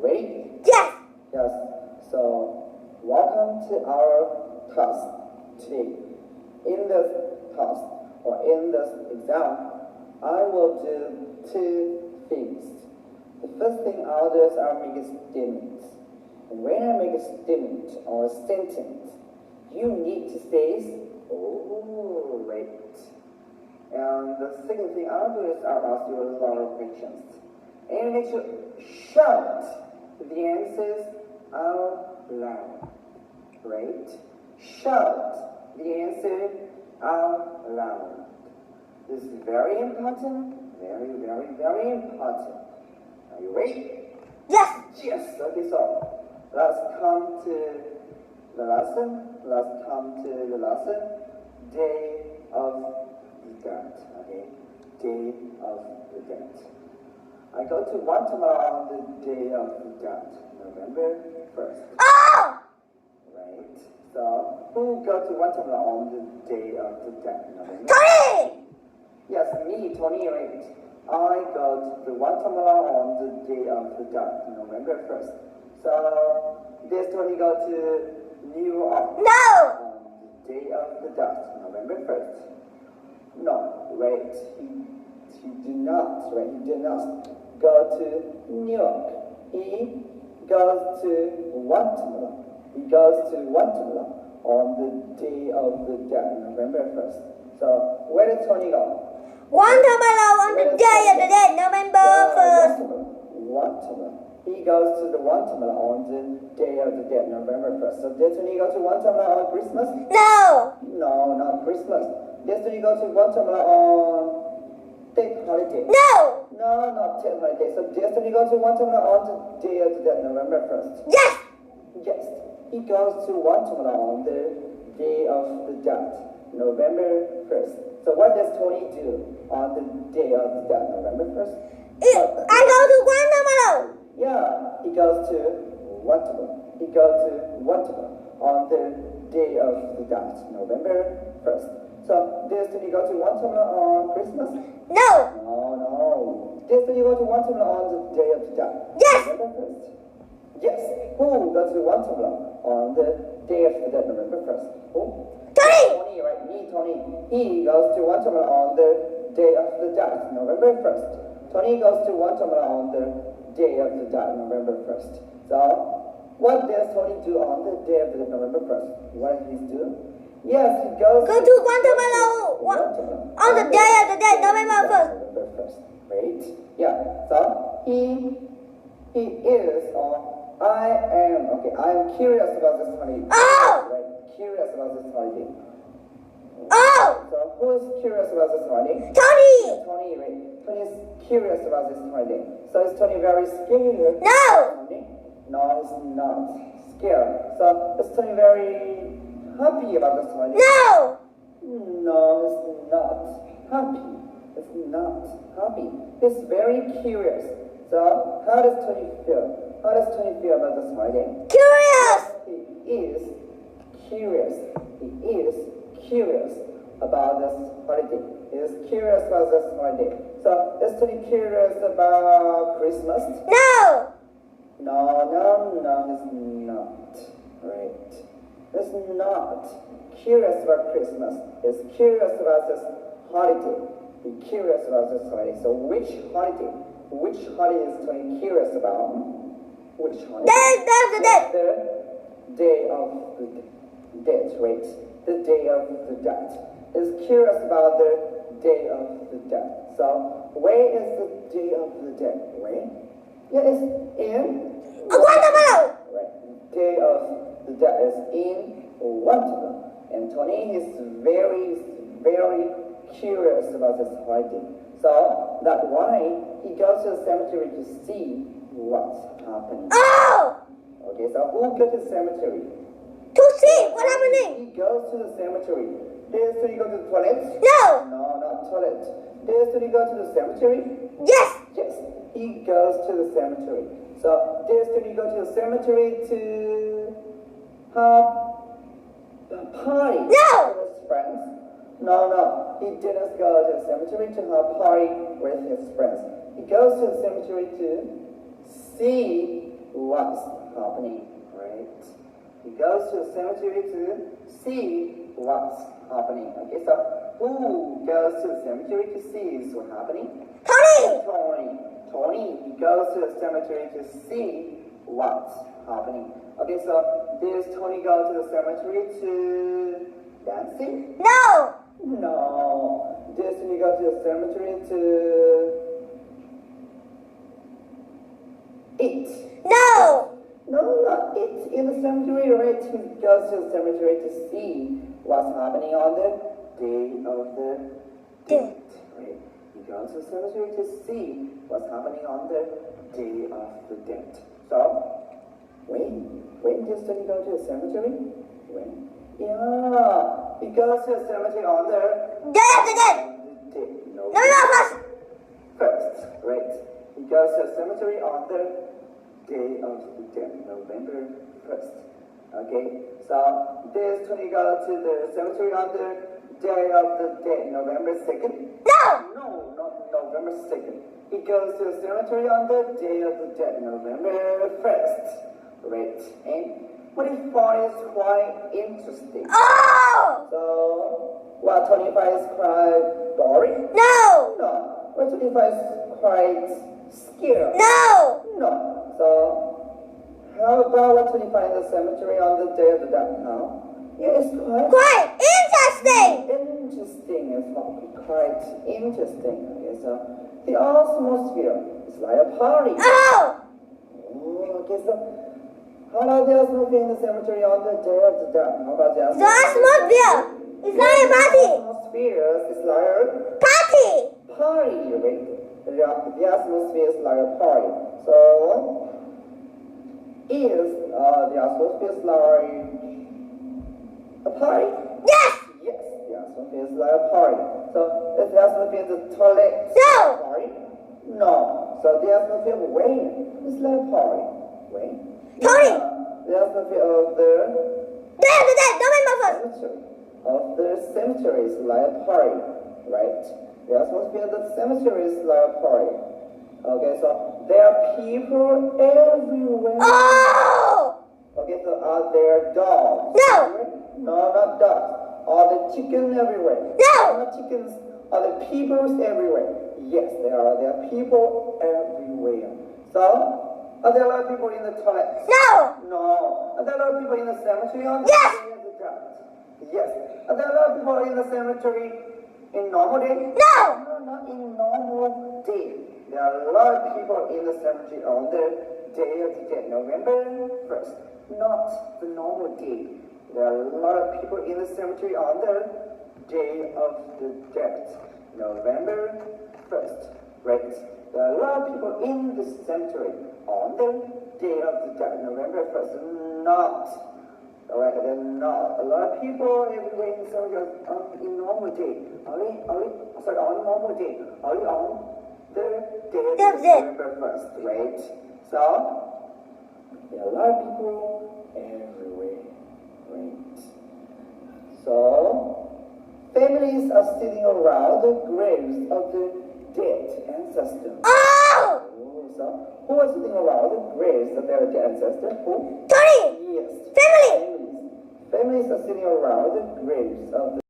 Ready? Yes. Yes. So, welcome to our class today. In this class or in this exam, I will do two things. The first thing I'll do is I'll make a statement. And when I make a statement or a sentence, you need to say, oh, right. And the second thing I'll do is I'll ask you a lot of questions. And you need to shout the answers out loud. Right? Shout the answer out loud. This is very important. Very, very, very important. Are you ready? Yes. Yes. Okay, so let's come to the lesson. Let's come to the lesson. Day of the dead. Okay? Day of the dead. I go to Guatemala on the day of the dead, November 1st. Oh! Right? So, who go to Guatemala on the day of the dead, November? Tony! Yes, me, Tony, right. I go to Guatemala on the day of the dead, November 1st. So, does Tony go to New York? No! On the day of the dead, November 1st. No, wait. He did not, right? He did not go to New York. He goes to Guatemala. He goes to Guatemala on the day of the dead, November 1st. So, where did Tony go? Guatemala on the day of the dead, November 1st. Guatemala. He goes to the Guatemala on the day of the dead, November 1st. So, did Tony go to Guatemala on Christmas? No! No, not Christmas. Did Tony go to Guatemala on Tet holiday? No! No, not Tet holiday. So, did Tony go to Guatemala on the day of the dead, November 1st? Yes! Yes. He goes to Guatemala on the day of the dead, November 1st. So what does Tony do on the day of the dead, November 1st? I go to Guatemala. Yeah, he goes to Guatemala. He goes to Guatemala on the day of the dead, November 1st. So does Tony go to Guatemala on Christmas? No. No. Does Tony go to Guatemala on the day of the dead? Yes. November 1st. Yes. Who goes to Guatemala on the day of the dead, November 1st? Who? Tony! Tony, right? Me, Tony. He goes to Guatemala on the day of the dead, November 1st. Tony goes to Guatemala on the day of the dead, November 1st. So, what does Tony do on the day of the dead, November 1st? What does he do? Yes, he goes Go to Guatemala on the day of the dead, November 1st. November 1st. Right? Yeah. So, he is, or I am curious about this holiday. Oh! Right? Curious about this holiday. Oh! So who's curious about this holiday? Tony! Yeah, Tony, right? Tony is curious about this holiday. So is Tony very scared? No! No, he's not scared. So is Tony very happy about this holiday? No! No, he's not happy. He's not happy. He's very curious. So how does Tony feel? How does Tony feel about this holiday? Curious! He is curious. He is curious about this holiday. He is curious about this holiday. So, is Tony curious about Christmas? No! No, he's not. Right. He's not curious about Christmas. He's curious about this holiday. He's curious about this holiday. So, which holiday? Which holiday is Tony curious about? Which holiday? Day of the dead. The day of the dead, right? The day of the dead. Is curious about the day of the dead. So, where is the day of the dead? Where? Yeah, it's in Guatemala. Right. Day of the dead is in Guatemala. And Tony is very, very curious about this holiday. So that's why he goes to the cemetery to see what's happening. Oh! Okay, so who goes to the cemetery? To see what's happening. He goes to the cemetery. Does he go to the toilet? No! No, not toilet. Does he go to the cemetery? Yes! Yes, he goes to the cemetery. So does he go to the cemetery to have a party No! with his friends? No, he didn't go to the cemetery to have a party with his friends. He goes to the cemetery to see what's happening, right? He goes to the cemetery to see what's happening. Okay, so who goes to the cemetery to see what's happening? Tony! Tony, he goes to the cemetery to see what's happening. Okay, so does Tony go to the cemetery to dancing? No! No. Does Tony go to the cemetery to eat? No! No, not eat. In the cemetery, right? He goes to the cemetery to see what's happening on the day of the dead. Right? He goes to the cemetery to see what's happening on the day of the dead. So, when does Tony go to the cemetery? When? Yeah, he goes to the cemetery on the Day of the dead! No, first! First, right? He goes to the cemetery on the day of the dead, November 1st. Okay, so does Tony go to the cemetery on the day of the dead, November 2nd? No! No, not November 2nd. He goes to the cemetery on the day of the dead, November 1st. Right, and what he finds quite interesting. Oh! So, what Tony finds quite boring? No! No. What Tony finds quite scary? No! No. So, how about what Tony finds in the cemetery on the day of the dead now? Yeah, it's Quite interesting! Interesting is quite interesting. Okay, so the atmosphere is like a party. Oh! Okay, so how about the atmosphere in the cemetery on the day of the dead? How about the The atmosphere is like a party! The atmosphere is like a Party! party, right? The atmosphere is like a party. So, is the atmosphere is like a party? Yes! Yes, the atmosphere is like a party. So, is the atmosphere in the toilet? No! Party? No. So, the atmosphere where? It's like a party. Where? Tony! The atmosphere of the Day of the dead, November 1st! cemetery. Of the cemetery is like a party, right? The atmosphere of the cemetery is like a party. Okay, so there are people everywhere. Oh! Okay, so are there dogs? No! No, not dogs. Are there chickens everywhere? No! Not chickens. Are there people everywhere? Yes, there are. There are people everywhere. So, are there a lot of people in the toilet? No! No. Are there a lot of people in the cemetery on the Yes! day of the dead? Yes. Are there a lot of people in the cemetery in normal day? No! No, not in normal day. There are a lot of people in the cemetery on the day of the dead, November 1st. Not the normal day. There are a lot of people in the cemetery on the day of the dead, November 1st. Right? There are a lot of people in the cemetery on the day of the dead, November 1st. Not. Alright, there are not a lot of people everywhere in the cemetery in normal day. Only on normal day. Only on the day of November 1st, right? So, there are a lot of people everywhere, right? So, families are sitting around the graves of the dead ancestors. Oh! So, who are sitting around the graves of their dead ancestors? Who? Tony! Yes. Family! Families are sitting around the graves of the